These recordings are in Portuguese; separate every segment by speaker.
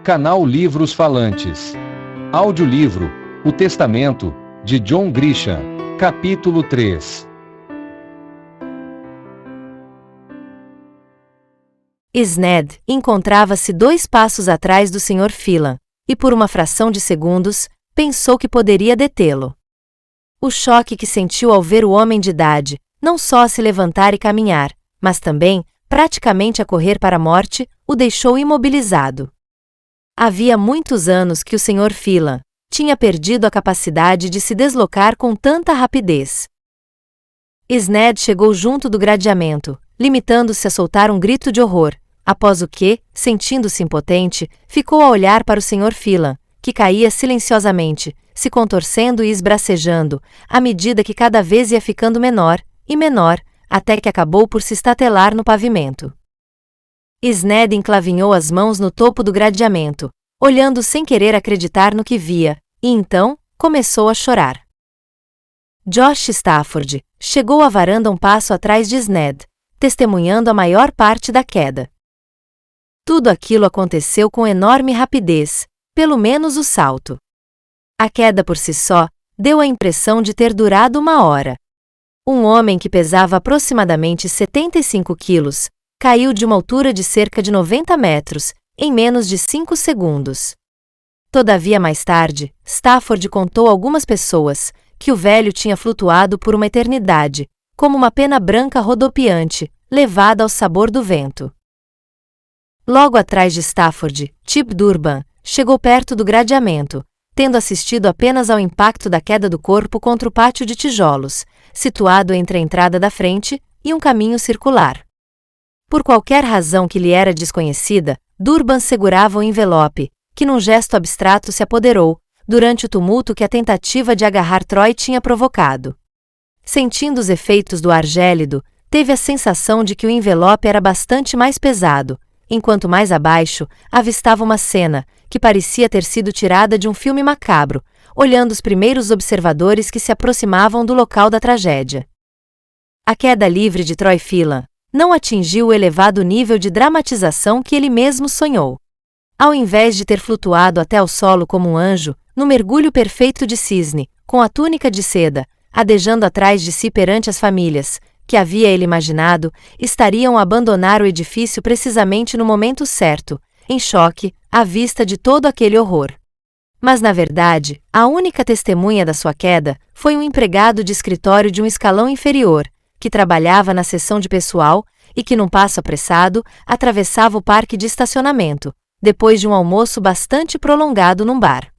Speaker 1: Canal Livros Falantes. Audiolivro, O Testamento, de John Grisham, capítulo 3.
Speaker 2: Sned encontrava-se 2 passos atrás do Sr. Phelan, e por uma fração de segundos, pensou que poderia detê-lo. O choque que sentiu ao ver o homem de idade, não só a se levantar e caminhar, mas também, praticamente a correr para a morte, o deixou imobilizado. Havia muitos anos que o Sr. Phelan tinha perdido a capacidade de se deslocar com tanta rapidez. Sned chegou junto do gradeamento, limitando-se a soltar um grito de horror, após o que, sentindo-se impotente, ficou a olhar para o Sr. Phelan, que caía silenciosamente, se contorcendo e esbracejando, à medida que cada vez ia ficando menor e menor, até que acabou por se estatelar no pavimento. Sned enclavinhou as mãos no topo do gradeamento, olhando sem querer acreditar no que via, e então, começou a chorar. Josh Stafford chegou à varanda um passo atrás de Sned, testemunhando a maior parte da queda. Tudo aquilo aconteceu com enorme rapidez, pelo menos o salto. A queda por si só deu a impressão de ter durado 1 hora. Um homem que pesava aproximadamente 75 quilos, caiu de uma altura de cerca de 90 metros, em menos de 5 segundos. Todavia mais tarde, Stafford contou a algumas pessoas que o velho tinha flutuado por uma eternidade, como uma pena branca rodopiante, levada ao sabor do vento. Logo atrás de Stafford, Chip Durban chegou perto do gradeamento, tendo assistido apenas ao impacto da queda do corpo contra o pátio de tijolos, situado entre a entrada da frente e um caminho circular. Por qualquer razão que lhe era desconhecida, Durban segurava o envelope, que num gesto abstrato se apoderou, durante o tumulto que a tentativa de agarrar Troy tinha provocado. Sentindo os efeitos do ar gélido, teve a sensação de que o envelope era bastante mais pesado, enquanto mais abaixo, avistava uma cena, que parecia ter sido tirada de um filme macabro, olhando os primeiros observadores que se aproximavam do local da tragédia. A queda livre de Troy Phelan não atingiu o elevado nível de dramatização que ele mesmo sonhou. Ao invés de ter flutuado até o solo como um anjo, no mergulho perfeito de cisne, com a túnica de seda, adejando atrás de si perante as famílias, que havia ele imaginado, estariam a abandonar o edifício precisamente no momento certo, em choque, à vista de todo aquele horror. Mas na verdade, a única testemunha da sua queda foi um empregado de escritório de um escalão inferior, que trabalhava na seção de pessoal e que num passo apressado, atravessava o parque de estacionamento, depois de um almoço bastante prolongado num bar.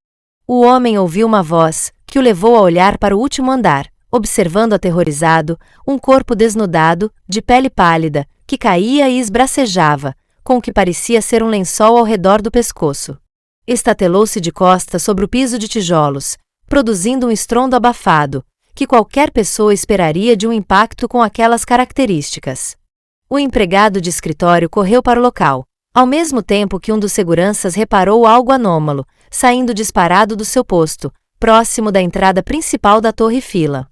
Speaker 2: O homem ouviu uma voz, que o levou a olhar para o último andar, observando aterrorizado, um corpo desnudado, de pele pálida, que caía e esbracejava, com o que parecia ser um lençol ao redor do pescoço. Estatelou-se de costas sobre o piso de tijolos, produzindo um estrondo abafado, que qualquer pessoa esperaria de um impacto com aquelas características. O empregado de escritório correu para o local, ao mesmo tempo que um dos seguranças reparou algo anômalo, saindo disparado do seu posto, próximo da entrada principal da Torre Phelan.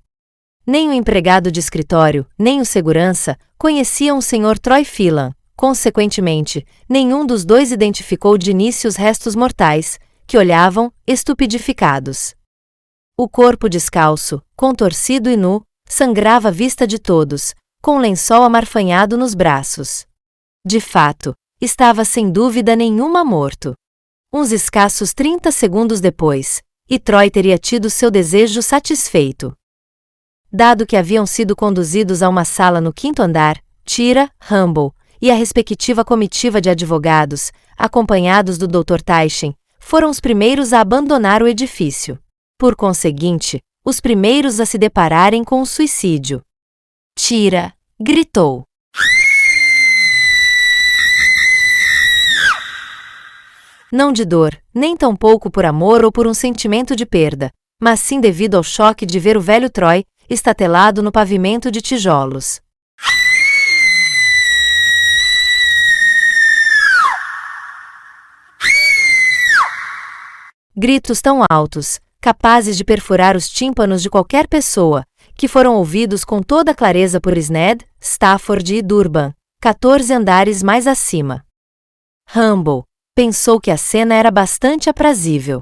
Speaker 2: Nem o empregado de escritório, nem o segurança, conheciam o Sr. Troy Phelan. Consequentemente, nenhum dos dois identificou de início os restos mortais, que olhavam, estupidificados. O corpo descalço, contorcido e nu, sangrava à vista de todos, com um lençol amarfanhado nos braços. De fato, estava sem dúvida nenhuma morto. Uns escassos 30 segundos depois, e Troy teria tido seu desejo satisfeito. Dado que haviam sido conduzidos a uma sala no 5º andar, Tira, Humble e a respectiva comitiva de advogados, acompanhados do Dr. Taishin, foram os primeiros a abandonar o edifício. Por conseguinte, os primeiros a se depararem com o suicídio. Tira! Gritou. Não de dor, nem tampouco por amor ou por um sentimento de perda, mas sim devido ao choque de ver o velho Troy estatelado no pavimento de tijolos. Gritos tão altos, capazes de perfurar os tímpanos de qualquer pessoa, que foram ouvidos com toda clareza por Sned, Stafford e Durban, 14 andares mais acima. Humble, pensou que a cena era bastante aprazível.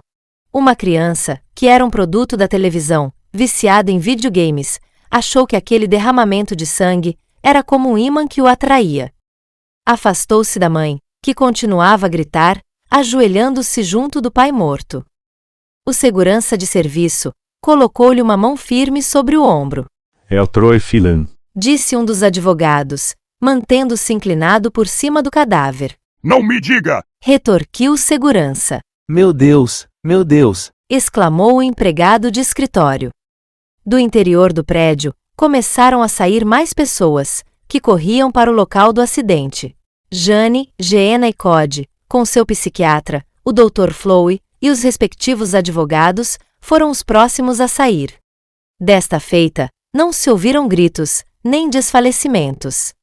Speaker 2: Uma criança, que era um produto da televisão, viciada em videogames, achou que aquele derramamento de sangue era como um ímã que o atraía. Afastou-se da mãe, que continuava a gritar, ajoelhando-se junto do pai morto. O segurança de serviço colocou-lhe uma mão firme sobre o ombro.
Speaker 3: É o Troy Phelan,
Speaker 2: disse um dos advogados, mantendo-se inclinado por cima do cadáver.
Speaker 4: Não me diga!
Speaker 2: Retorquiu o segurança.
Speaker 5: Meu Deus! Meu Deus!
Speaker 2: Exclamou o empregado de escritório. Do interior do prédio, começaram a sair mais pessoas, que corriam para o local do acidente. Jane, Geena e Cody, com seu psiquiatra, o Dr. Flowey e os respectivos advogados, foram os próximos a sair. Desta feita, não se ouviram gritos, nem desfalecimentos.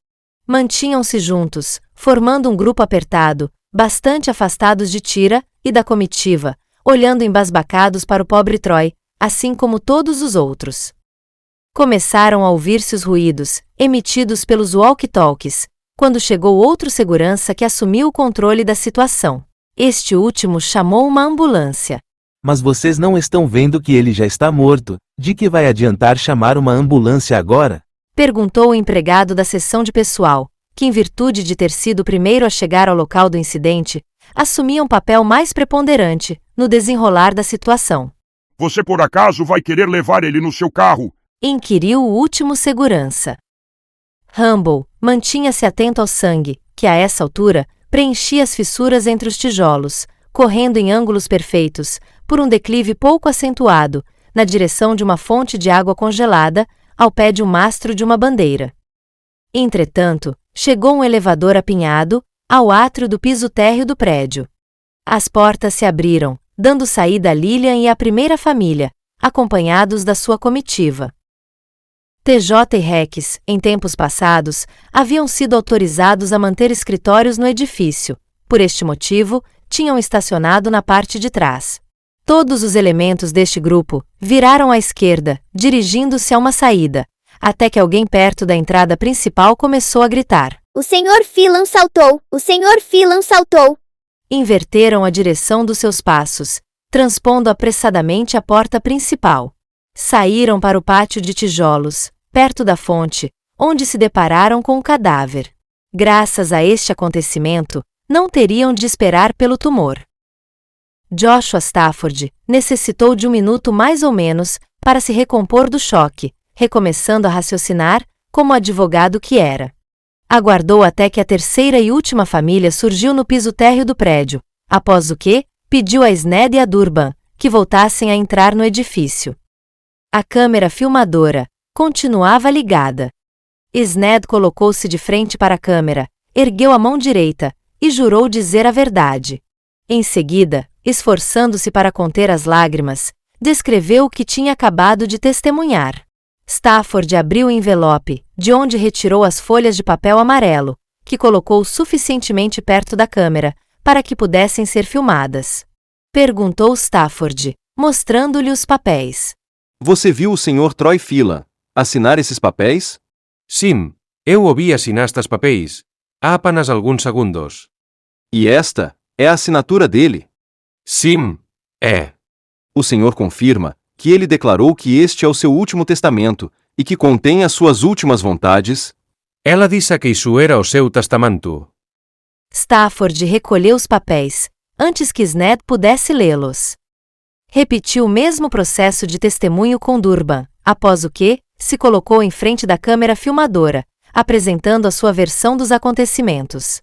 Speaker 2: Mantinham-se juntos, formando um grupo apertado, bastante afastados de Tira e da comitiva, olhando embasbacados para o pobre Troy, assim como todos os outros. Começaram a ouvir-se os ruídos, emitidos pelos walkie-talkies, quando chegou outro segurança que assumiu o controle da situação. Este último chamou uma ambulância.
Speaker 5: Mas vocês não estão vendo que ele já está morto? De que vai adiantar chamar uma ambulância agora?
Speaker 2: Perguntou o empregado da seção de pessoal, que, em virtude de ter sido o primeiro a chegar ao local do incidente, assumia um papel mais preponderante no desenrolar da situação.
Speaker 4: Você por acaso vai querer levar ele no seu carro?
Speaker 2: Inquiriu o último segurança. Humble mantinha-se atento ao sangue, que a essa altura preenchia as fissuras entre os tijolos, correndo em ângulos perfeitos, por um declive pouco acentuado, na direção de uma fonte de água congelada, ao pé de um mastro de uma bandeira. Entretanto, chegou um elevador apinhado, ao átrio do piso térreo do prédio. As portas se abriram, dando saída a Lillian e a primeira família, acompanhados da sua comitiva. TJ e Rex, em tempos passados, haviam sido autorizados a manter escritórios no edifício. Por este motivo, tinham estacionado na parte de trás. Todos os elementos deste grupo viraram à esquerda, dirigindo-se a uma saída, até que alguém perto da entrada principal começou a gritar.
Speaker 6: O Sr. Phelan saltou! O Sr. Phelan saltou!
Speaker 2: Inverteram a direção dos seus passos, transpondo apressadamente a porta principal. Saíram para o pátio de tijolos, perto da fonte, onde se depararam com o cadáver. Graças a este acontecimento, não teriam de esperar pelo tumor. Joshua Stafford necessitou de 1 minuto mais ou menos para se recompor do choque, recomeçando a raciocinar, como advogado que era. Aguardou até que a terceira e última família surgiu no piso térreo do prédio, após o que, pediu a Sned e a Durban que voltassem a entrar no edifício. A câmera filmadora continuava ligada. Sned colocou-se de frente para a câmera, ergueu a mão direita e jurou dizer a verdade. Em seguida, esforçando-se para conter as lágrimas, descreveu o que tinha acabado de testemunhar. Stafford abriu o envelope, de onde retirou as folhas de papel amarelo, que colocou suficientemente perto da câmera, para que pudessem ser filmadas. Perguntou Stafford, mostrando-lhe os papéis.
Speaker 7: Você viu o Sr. Troy Phelan assinar esses papéis?
Speaker 8: Sim, eu o vi assinar estes papéis. Há apenas alguns segundos.
Speaker 7: E esta é a assinatura dele?
Speaker 8: Sim, é.
Speaker 7: O senhor confirma que ele declarou que este é o seu último testamento e que contém as suas últimas vontades?
Speaker 8: Ela disse que isso era o seu testamento.
Speaker 2: Stafford recolheu os papéis, antes que Sned pudesse lê-los. Repetiu o mesmo processo de testemunho com Durban, após o que, se colocou em frente da câmera filmadora, apresentando a sua versão dos acontecimentos.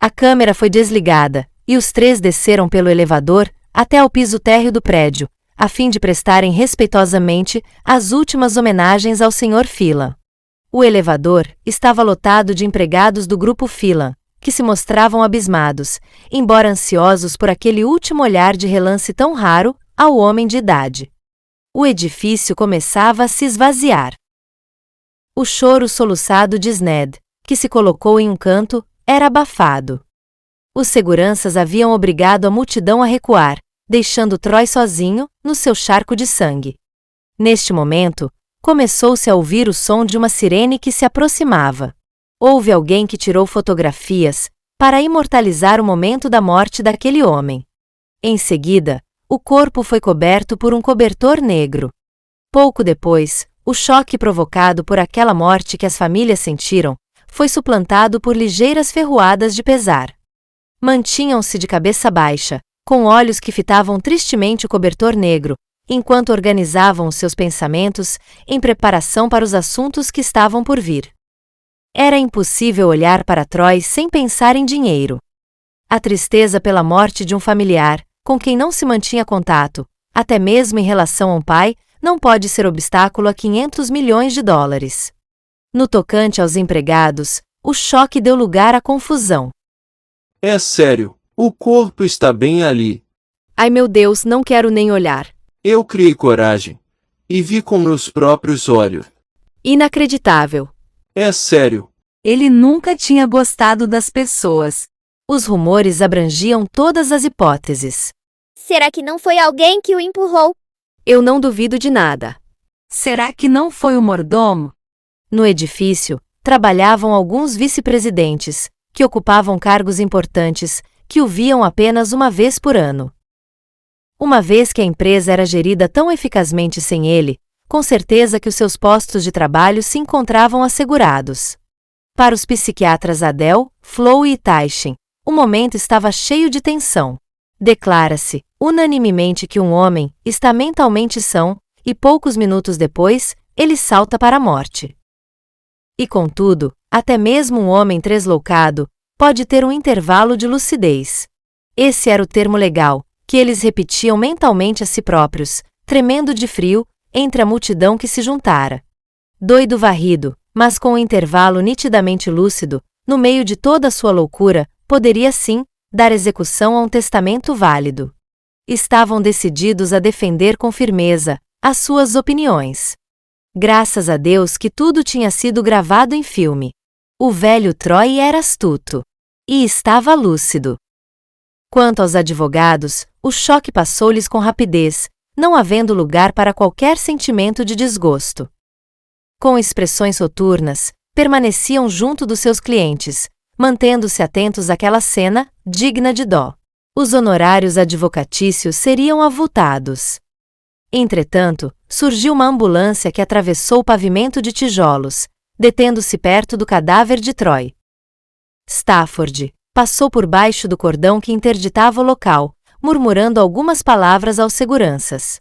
Speaker 2: A câmera foi desligada, e os três desceram pelo elevador até ao piso térreo do prédio, a fim de prestarem respeitosamente as últimas homenagens ao Sr. Phelan. O elevador estava lotado de empregados do grupo Phelan, que se mostravam abismados, embora ansiosos por aquele último olhar de relance tão raro ao homem de idade. O edifício começava a se esvaziar. O choro soluçado de Sned, que se colocou em um canto, era abafado. Os seguranças haviam obrigado a multidão a recuar, deixando Troy sozinho, no seu charco de sangue. Neste momento, começou-se a ouvir o som de uma sirene que se aproximava. Houve alguém que tirou fotografias, para imortalizar o momento da morte daquele homem. Em seguida, o corpo foi coberto por um cobertor negro. Pouco depois, o choque provocado por aquela morte que as famílias sentiram foi suplantado por ligeiras ferroadas de pesar. Mantinham-se de cabeça baixa, com olhos que fitavam tristemente o cobertor negro, enquanto organizavam os seus pensamentos em preparação para os assuntos que estavam por vir. Era impossível olhar para Troy sem pensar em dinheiro. A tristeza pela morte de um familiar, com quem não se mantinha contato, até mesmo em relação a um pai, não pode ser obstáculo a 500 milhões de dólares. No tocante aos empregados, o choque deu lugar à confusão.
Speaker 3: É sério, o corpo está bem ali.
Speaker 2: Ai meu Deus, não quero nem olhar.
Speaker 3: Eu criei coragem. E vi com meus próprios olhos.
Speaker 2: Inacreditável.
Speaker 3: É sério.
Speaker 2: Ele nunca tinha gostado das pessoas. Os rumores abrangiam todas as hipóteses.
Speaker 6: Será que não foi alguém que o empurrou?
Speaker 2: Eu não duvido de nada.
Speaker 9: Será que não foi o mordomo?
Speaker 2: No edifício, trabalhavam alguns vice-presidentes, que ocupavam cargos importantes, que o viam apenas uma vez por ano. Uma vez que a empresa era gerida tão eficazmente sem ele, com certeza que os seus postos de trabalho se encontravam assegurados. Para os psiquiatras Adele, Flo e Taishin, o momento estava cheio de tensão. Declara-se, unanimemente, que um homem está mentalmente são, e poucos minutos depois, ele salta para a morte. E contudo, até mesmo um homem tresloucado pode ter um intervalo de lucidez. Esse era o termo legal, que eles repetiam mentalmente a si próprios, tremendo de frio, entre a multidão que se juntara. Doido varrido, mas com um intervalo nitidamente lúcido, no meio de toda a sua loucura, poderia sim dar execução a um testamento válido. Estavam decididos a defender com firmeza as suas opiniões. Graças a Deus que tudo tinha sido gravado em filme. O velho Troy era astuto. E estava lúcido. Quanto aos advogados, o choque passou-lhes com rapidez, não havendo lugar para qualquer sentimento de desgosto. Com expressões soturnas, permaneciam junto dos seus clientes, mantendo-se atentos àquela cena, digna de dó. Os honorários advocatícios seriam avultados. Entretanto, surgiu uma ambulância que atravessou o pavimento de tijolos, detendo-se perto do cadáver de Troy. Stafford passou por baixo do cordão que interditava o local, murmurando algumas palavras aos seguranças.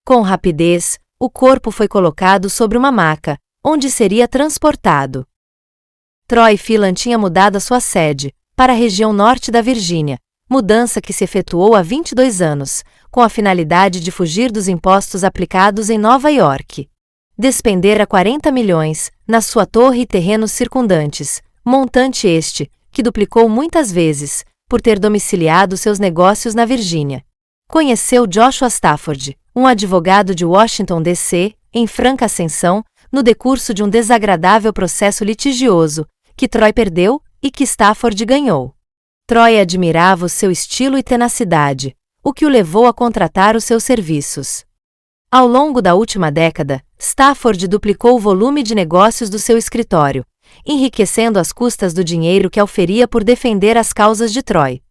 Speaker 2: Com rapidez, o corpo foi colocado sobre uma maca, onde seria transportado. Troy Phelan tinha mudado a sua sede, para a região norte da Virgínia, mudança que se efetuou há 22 anos, com a finalidade de fugir dos impostos aplicados em Nova York. Despendera 40 milhões, na sua torre e terrenos circundantes, montante este, que duplicou muitas vezes, por ter domiciliado seus negócios na Virgínia. Conheceu Joshua Stafford, um advogado de Washington, D.C., em franca ascensão, no decurso de um desagradável processo litigioso, que Troy perdeu e que Stafford ganhou. Troy admirava o seu estilo e tenacidade, o que o levou a contratar os seus serviços. Ao longo da última década, Stafford duplicou o volume de negócios do seu escritório, enriquecendo às custas do dinheiro que oferia por defender as causas de Troy.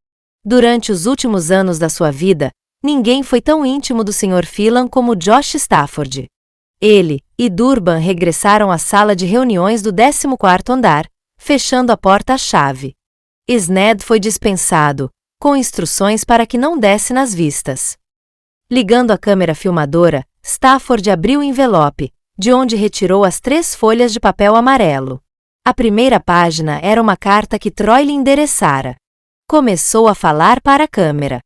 Speaker 2: Durante os últimos anos da sua vida, ninguém foi tão íntimo do Sr. Phelan como Josh Stafford. Ele e Durban regressaram à sala de reuniões do 14º andar, fechando a porta à chave. Sned foi dispensado, com instruções para que não desse nas vistas. Ligando a câmera filmadora, Stafford abriu o envelope, de onde retirou as 3 folhas de papel amarelo. A primeira página era uma carta que Troy lhe endereçara. Começou a falar para a câmera.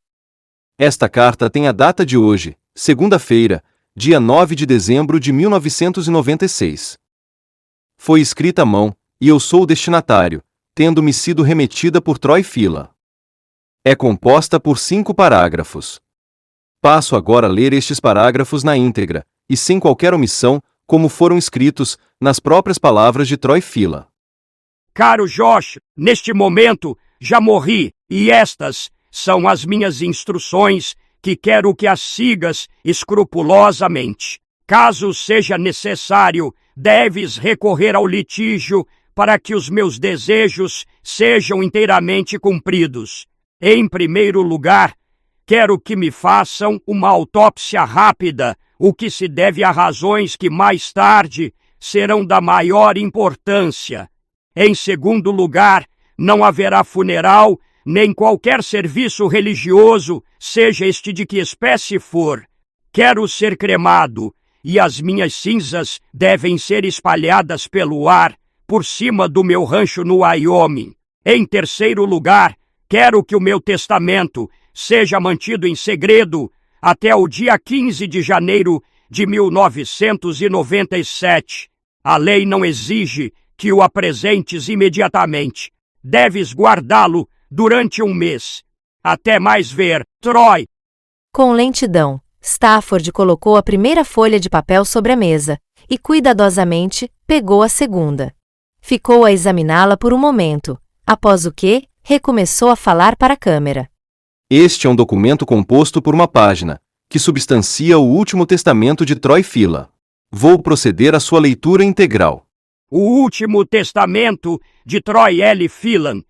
Speaker 7: Esta carta tem a data de hoje, segunda-feira, dia 9 de dezembro de 1996. Foi escrita à mão, e eu sou o destinatário, tendo-me sido remetida por Troy Phelan. É composta por 5 parágrafos. Passo agora a ler estes parágrafos na íntegra, e sem qualquer omissão, como foram escritos, nas próprias palavras de Troy Phelan.
Speaker 4: Caro Josh, neste momento já morri, e estas são as minhas instruções que quero que as sigas escrupulosamente. Caso seja necessário, deves recorrer ao litígio para que os meus desejos sejam inteiramente cumpridos. Em primeiro lugar, quero que me façam uma autópsia rápida, o que se deve a razões que mais tarde serão da maior importância. Em segundo lugar, não haverá funeral, nem qualquer serviço religioso, seja este de que espécie for. Quero ser cremado, e as minhas cinzas devem ser espalhadas pelo ar, por cima do meu rancho no Wyoming. Em terceiro lugar, quero que o meu testamento seja mantido em segredo até o dia 15 de janeiro de 1997. A lei não exige que o apresentes imediatamente. Deves guardá-lo durante um mês. Até mais ver, Troy.
Speaker 2: Com lentidão, Stafford colocou a primeira folha de papel sobre a mesa e, cuidadosamente, pegou a segunda. Ficou a examiná-la por um momento, após o que, recomeçou a falar para a câmera.
Speaker 7: Este é um documento composto por uma página, que substancia o último testamento de Troy Phelan. Vou proceder à sua leitura integral.
Speaker 4: O último testamento de Troy L. Phelan.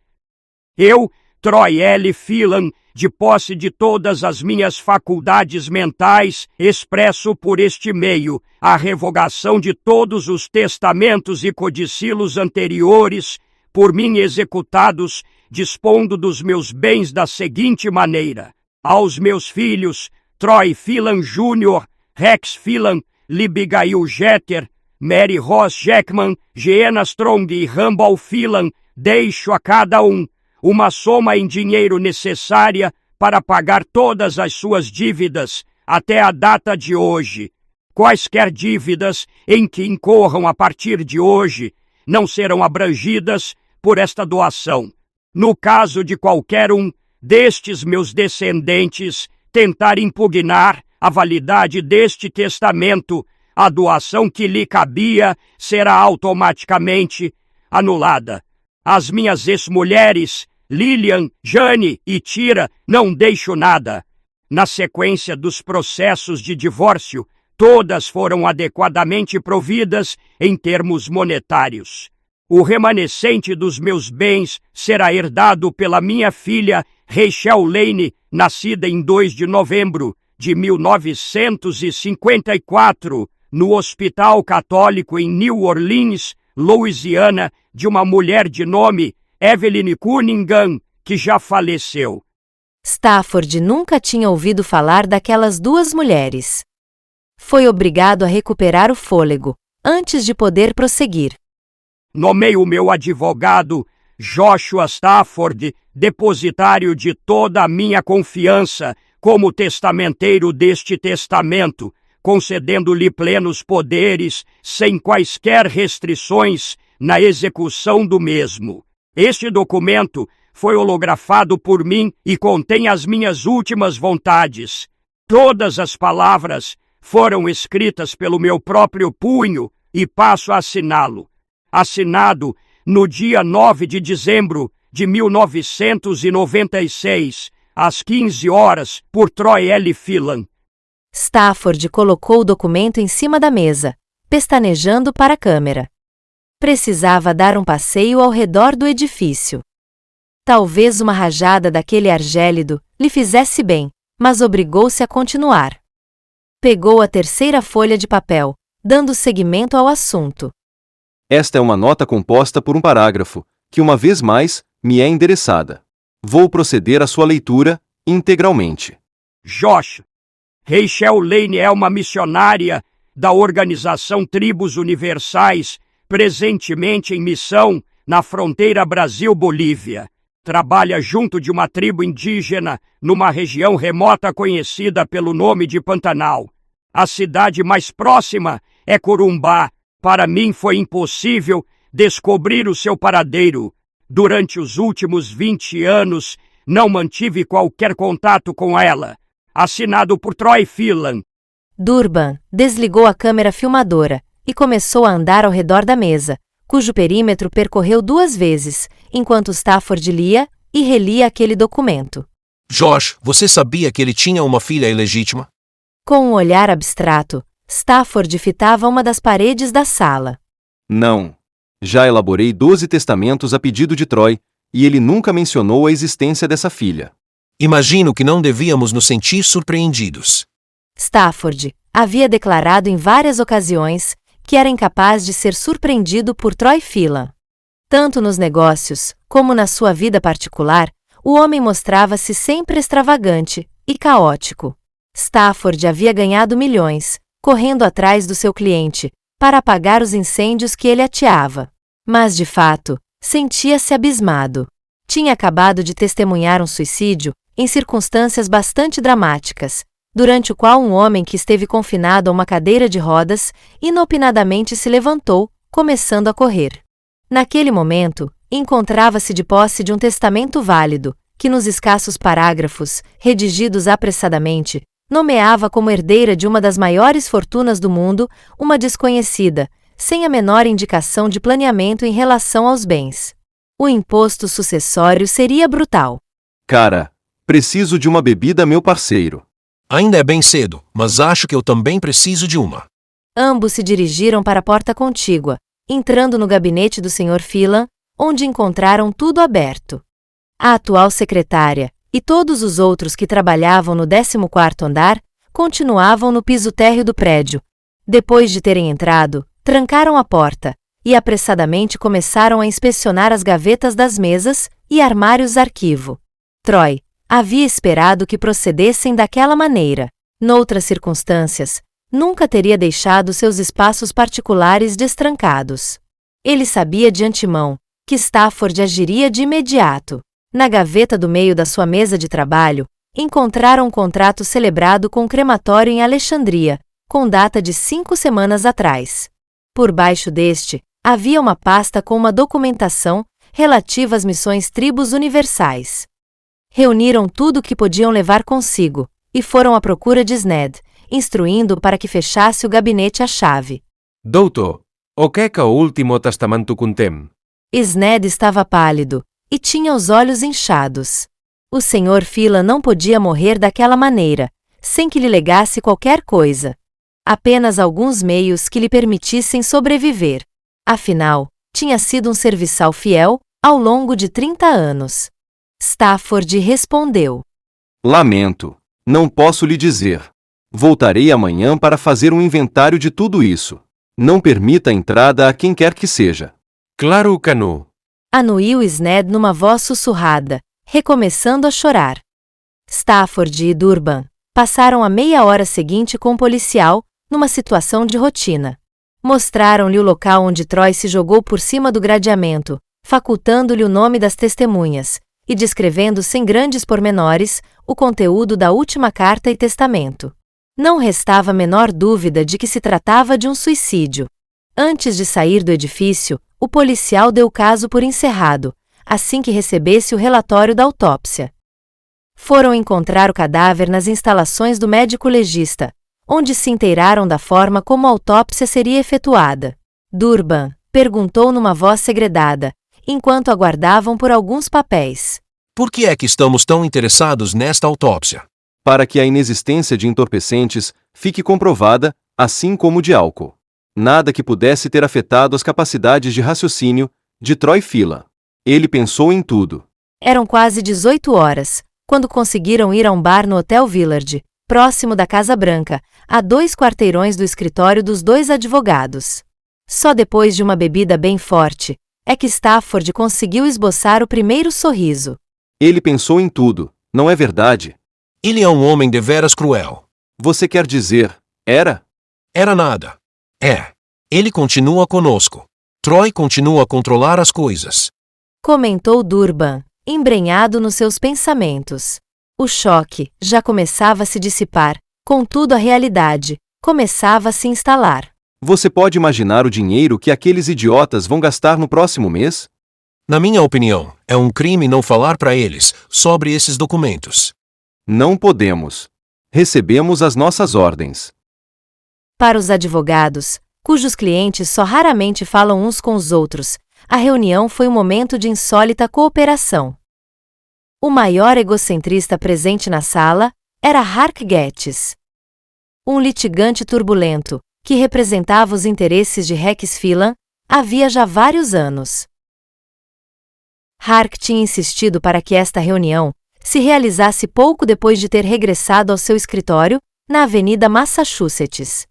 Speaker 4: Eu, Troy L. Phelan, de posse de todas as minhas faculdades mentais, expresso por este meio a revogação de todos os testamentos e codicilos anteriores, por mim executados, dispondo dos meus bens da seguinte maneira: aos meus filhos, Troy Phelan Jr., Rex Phelan, Libigail Jeter, Mary Ross Jackman, Jeanna Strong e Rambal Phelan, deixo a cada um uma soma em dinheiro necessária para pagar todas as suas dívidas até a data de hoje. Quaisquer dívidas em que incorram a partir de hoje não serão abrangidas por esta doação. No caso de qualquer um destes meus descendentes tentar impugnar a validade deste testamento, a doação que lhe cabia será automaticamente anulada. As minhas ex-mulheres, Lillian, Jane e Tira, não deixo nada. Na sequência dos processos de divórcio, todas foram adequadamente providas em termos monetários. O remanescente dos meus bens será herdado pela minha filha Rachel Lane, nascida em 2 de novembro de 1954, no Hospital Católico em New Orleans, Louisiana, de uma mulher de nome Evelyn Cunningham, que já faleceu.
Speaker 2: Stafford nunca tinha ouvido falar daquelas duas mulheres. Foi obrigado a recuperar o fôlego, antes de poder prosseguir.
Speaker 4: Nomeio meu advogado, Joshua Stafford, depositário de toda a minha confiança, como testamenteiro deste testamento, concedendo-lhe plenos poderes, sem quaisquer restrições, na execução do mesmo. Este documento foi holografado por mim e contém as minhas últimas vontades. Todas as palavras foram escritas pelo meu próprio punho e passo a assiná-lo. Assinado no dia 9 de dezembro de 1996, às 15 horas, por Troy L. Phelan.
Speaker 2: Stafford colocou o documento em cima da mesa, pestanejando para a câmera. Precisava dar um passeio ao redor do edifício. Talvez uma rajada daquele ar gélido lhe fizesse bem, mas obrigou-se a continuar. Pegou a terceira folha de papel, dando seguimento ao assunto.
Speaker 7: Esta é uma nota composta por um parágrafo, que uma vez mais, me é endereçada. Vou proceder à sua leitura, integralmente.
Speaker 4: Josh, Rachel Lane é uma missionária da organização Tribos Universais, presentemente em missão na fronteira Brasil-Bolívia. Trabalha junto de uma tribo indígena numa região remota conhecida pelo nome de Pantanal. A cidade mais próxima é Corumbá. Para mim foi impossível descobrir o seu paradeiro. Durante os últimos 20 anos, não mantive qualquer contato com ela. Assinado por Troy Phelan.
Speaker 2: Durban desligou a câmera filmadora e começou a andar ao redor da mesa, cujo perímetro percorreu 2 vezes, enquanto Stafford lia e relia aquele documento.
Speaker 10: Josh, você sabia que ele tinha uma filha ilegítima?
Speaker 2: Com um olhar abstrato, Stafford fitava uma das paredes da sala.
Speaker 7: Não. Já elaborei 12 testamentos a pedido de Troy, e ele nunca mencionou a existência dessa filha.
Speaker 10: Imagino que não devíamos nos sentir surpreendidos.
Speaker 2: Stafford havia declarado em várias ocasiões que era incapaz de ser surpreendido por Troy Phelan. Tanto nos negócios, como na sua vida particular, o homem mostrava-se sempre extravagante e caótico. Stafford havia ganhado milhões, correndo atrás do seu cliente, para apagar os incêndios que ele ateava. Mas, de fato, sentia-se abismado. Tinha acabado de testemunhar um suicídio, em circunstâncias bastante dramáticas, durante o qual um homem que esteve confinado a uma cadeira de rodas, inopinadamente se levantou, começando a correr. Naquele momento, encontrava-se de posse de um testamento válido, que nos escassos parágrafos, redigidos apressadamente, nomeava como herdeira de uma das maiores fortunas do mundo uma desconhecida, sem a menor indicação de planeamento em relação aos bens. O imposto sucessório seria brutal.
Speaker 7: Cara, preciso de uma bebida, meu parceiro.
Speaker 10: Ainda é bem cedo, mas acho que eu também preciso de uma.
Speaker 2: Ambos se dirigiram para a porta contígua, entrando no gabinete do Sr. Phelan, onde encontraram tudo aberto. A atual secretária e todos os outros que trabalhavam no 14º andar continuavam no piso térreo do prédio. Depois de terem entrado, trancaram a porta e apressadamente começaram a inspecionar as gavetas das mesas e armários arquivo. Troy havia esperado que procedessem daquela maneira. Noutras circunstâncias, nunca teria deixado seus espaços particulares destrancados. Ele sabia de antemão que Stafford agiria de imediato. Na gaveta do meio da sua mesa de trabalho, encontraram um contrato celebrado com um crematório em Alexandria, com data de 5 semanas atrás. Por baixo deste, havia uma pasta com uma documentação relativa às missões tribos universais. Reuniram tudo o que podiam levar consigo, e foram à procura de Sned, instruindo-o para que fechasse o gabinete à chave.
Speaker 8: Doutor, o que é que o último testamento contém?
Speaker 2: Sned estava pálido, e tinha os olhos inchados. O Sr. Phelan não podia morrer daquela maneira, sem que lhe legasse qualquer coisa. Apenas alguns meios que lhe permitissem sobreviver. Afinal, tinha sido um serviçal fiel ao longo de 30 anos. Stafford respondeu:
Speaker 7: Lamento, não posso lhe dizer. Voltarei amanhã para fazer um inventário de tudo isso. Não permita a entrada a quem quer que seja.
Speaker 8: Claro que não.
Speaker 2: Anuiu Sned numa voz sussurrada, recomeçando a chorar. Stafford e Durban passaram a meia hora seguinte com o policial, numa situação de rotina. Mostraram-lhe o local onde Troy se jogou por cima do gradeamento, facultando-lhe o nome das testemunhas, e descrevendo sem grandes pormenores o conteúdo da última carta e testamento. Não restava a menor dúvida de que se tratava de um suicídio. Antes de sair do edifício, o policial deu o caso por encerrado, assim que recebesse o relatório da autópsia. Foram encontrar o cadáver nas instalações do médico legista, onde se inteiraram da forma como a autópsia seria efetuada. Durban perguntou numa voz segredada, enquanto aguardavam por alguns papéis:
Speaker 10: Por que é que estamos tão interessados nesta autópsia?
Speaker 7: Para que a inexistência de entorpecentes fique comprovada, assim como de álcool. Nada que pudesse ter afetado as capacidades de raciocínio de Troy Phelan. Ele pensou em tudo.
Speaker 2: Eram quase 18 horas, quando conseguiram ir a um bar no Hotel Villard, próximo da Casa Branca, a 2 quarteirões do escritório dos 2 advogados. Só depois de uma bebida bem forte, é que Stafford conseguiu esboçar o primeiro sorriso.
Speaker 7: Ele pensou em tudo, não é verdade?
Speaker 10: Ele é um homem deveras cruel.
Speaker 7: Você quer dizer, era?
Speaker 10: Era nada. É. Ele continua conosco. Troy continua a controlar as coisas.
Speaker 2: Comentou Durban, embrenhado nos seus pensamentos. O choque já começava a se dissipar, contudo a realidade começava a se instalar.
Speaker 7: Você pode imaginar o dinheiro que aqueles idiotas vão gastar no próximo mês?
Speaker 10: Na minha opinião, é um crime não falar para eles sobre esses documentos.
Speaker 7: Não podemos. Recebemos as nossas ordens.
Speaker 2: Para os advogados, cujos clientes só raramente falam uns com os outros, a reunião foi um momento de insólita cooperação. O maior egocentrista presente na sala era Hark Gettis. Um litigante turbulento, que representava os interesses de Rex Phelan, Havia já vários anos. Hark tinha insistido para que esta reunião se realizasse pouco depois de ter regressado ao seu escritório, na Avenida Massachusetts.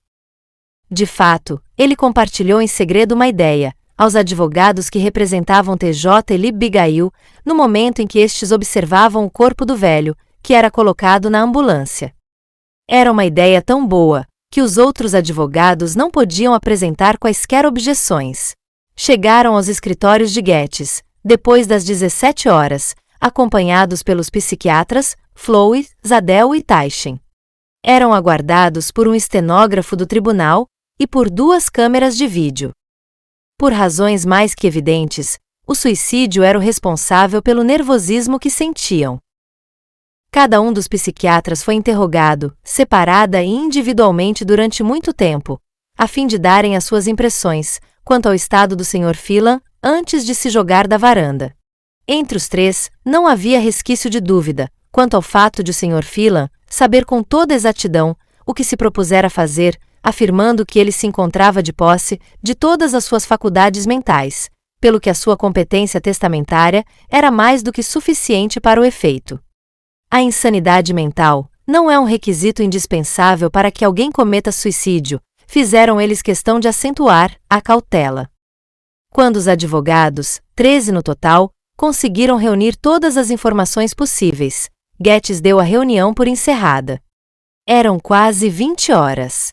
Speaker 2: De fato, ele compartilhou em segredo uma ideia aos advogados que representavam TJ e Libbigail no momento em que estes observavam o corpo do velho, que era colocado na ambulância. Era uma ideia tão boa que os outros advogados não podiam apresentar quaisquer objeções. Chegaram aos escritórios de Getz, depois das 17 horas, acompanhados pelos psiquiatras Flowey, Zadel e Taschen. Eram aguardados por um estenógrafo do tribunal e por 2 câmeras de vídeo. Por razões mais que evidentes, o suicídio era o responsável pelo nervosismo que sentiam. Cada um dos psiquiatras foi interrogado, separada e individualmente durante muito tempo, a fim de darem as suas impressões quanto ao estado do Sr. Phelan antes de se jogar da varanda. Entre os 3, não havia resquício de dúvida quanto ao fato de o Sr. Phelan saber com toda exatidão o que se propusera fazer, afirmando que ele se encontrava de posse de todas as suas faculdades mentais, pelo que a sua competência testamentária era mais do que suficiente para o efeito. A insanidade mental não é um requisito indispensável para que alguém cometa suicídio, fizeram eles questão de acentuar a cautela. Quando os advogados, 13 no total, conseguiram reunir todas as informações possíveis, Getz deu a reunião por encerrada. Eram quase 20 horas.